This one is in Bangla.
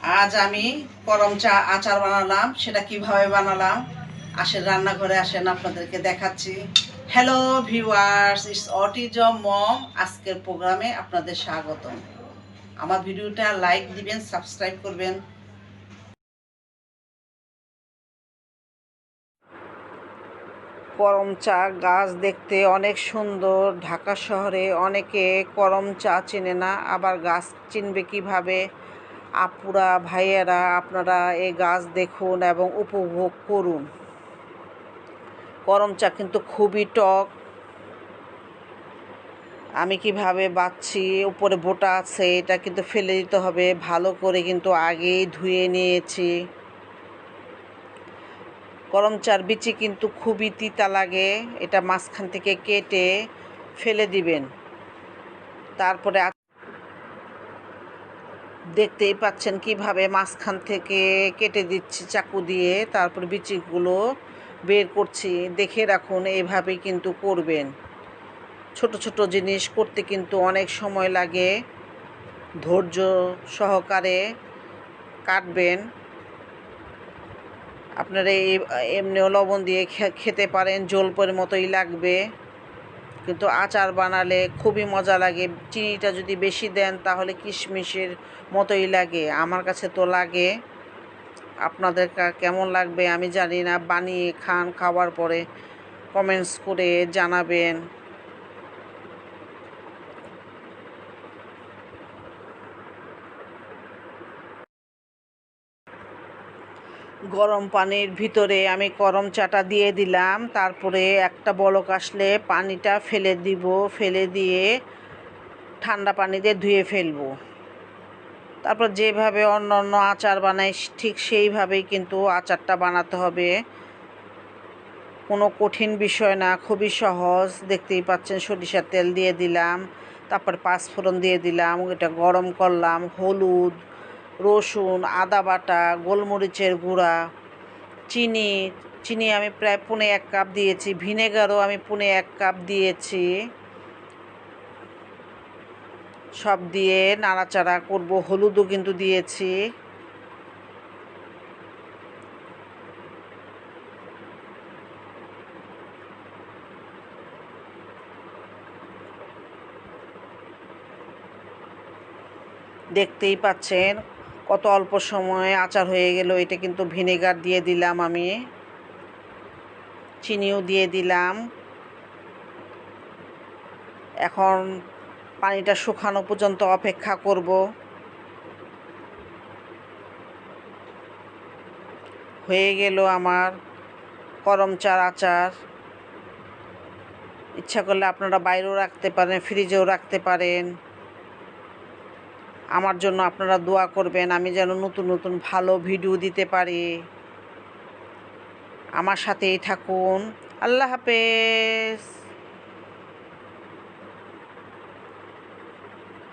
আজ আমি করম চা আচার বানালাম। সেটা কিভাবে বানালাম আসেন রান্নাঘরে, আসেন আপনাদেরকে দেখাচ্ছি। হ্যালো ভিউয়ার্স, ইটস অটিজম মম। আজকের প্রোগ্রামে আপনাদের স্বাগতম। আমার ভিডিওটা লাইক দিবেন, সাবস্ক্রাইব করবেন। করম চা গাছ দেখতে অনেক সুন্দর। ঢাকা শহরে অনেকে করম চা চেনে না, আবার গাছ চিনবে কিভাবে? আপুরা ভাইয়েরা, আপনারা এই গাছ দেখুন এবং উপভোগ করুন। করম চা কিন্তু খুবই টক। আমি কিভাবে বাছছি, উপরে বোটা আছে, এটা কিন্তু ফেলে দিতে হবে। ভালো করে কিন্তু আগেই ধুয়ে নিয়েছি। করম চার বিচি কিন্তু খুবই তিতা লাগে। এটা মাঝখান থেকে কেটে ফেলে দিবেন। তারপরে দেখতেই পাচ্ছেন কিভাবে মাঝখান থেকে কেটে দিচ্ছি চাকু দিয়ে, তারপর বিচিগুলো বের করছি। দেখে রাখুন, এইভাবেই কিন্তু করবেন। ছোট ছোট জিনিস করতে কিন্তু অনেক সময় লাগে। ধৈর্য সহকারে কাটবেন। আপনারা এমনিও লবণ দিয়ে খেতে পারেন, জলপের মতোই লাগবে, কিন্তু আচার বানালে খুবই মজা লাগে। চিনিটা যদি বেশি দেন তাহলে কিশমিশের মতোই লাগে। আমার কাছে তো লাগে। আপনাদের কেমন লাগবে আমি জানি না। বানিয়ে খান, খাওয়ার পরে কমেন্টস করে জানাবেন। গরম পানির ভিতরে আমি করম চাটা দিয়ে দিলাম। তারপরে একটা বলক আসলে পানিটা ফেলে দিব। ফেলে দিয়ে ঠান্ডা পানিতে ধুয়ে ফেলবো। তারপর যেভাবে অন্য অন্য আচার বানাই ঠিক সেইভাবেই কিন্তু আচারটা বানাতে হবে। কোনো কঠিন বিষয় না, খুবই সহজ। দেখতেই পাচ্ছেন, সরিষার তেল দিয়ে দিলাম, তারপর পাঁচফোড়ন দিয়ে দিলাম, এটা গরম করলাম। হলুদ, রসুন, আদা বাটা, গোলমরিচের গুঁড়া, চিনি চিনি আমি প্রায় 1.5 কাপ দিয়েছি। ভিনেগারও আমি 1.5 কাপ দিয়েছি। সব দিয়ে নাড়াচাড়া করব। হলুদও কিন্তু দিয়েছি। দেখতেই পাচ্ছেন কত অল্প সময়ে আচার হয়ে গেল। এটা কিন্তু ভিনেগার দিয়ে দিলাম আমি, চিনিও দিয়ে দিলাম। এখন পানিটা শুকানো পর্যন্ত অপেক্ষা করব। হয়ে গেল আমার করম চার আচার। ইচ্ছা করলে আপনারা বাইরেও রাখতে পারেন, ফ্রিজেও রাখতে পারেন। আমার জন্য আপনারা দোয়া করবেন, আমি যেন নতুন নতুন ভালো ভিডিও দিতে পারি। আমার সাথেই থাকুন। আল্লাহ হাফেজ।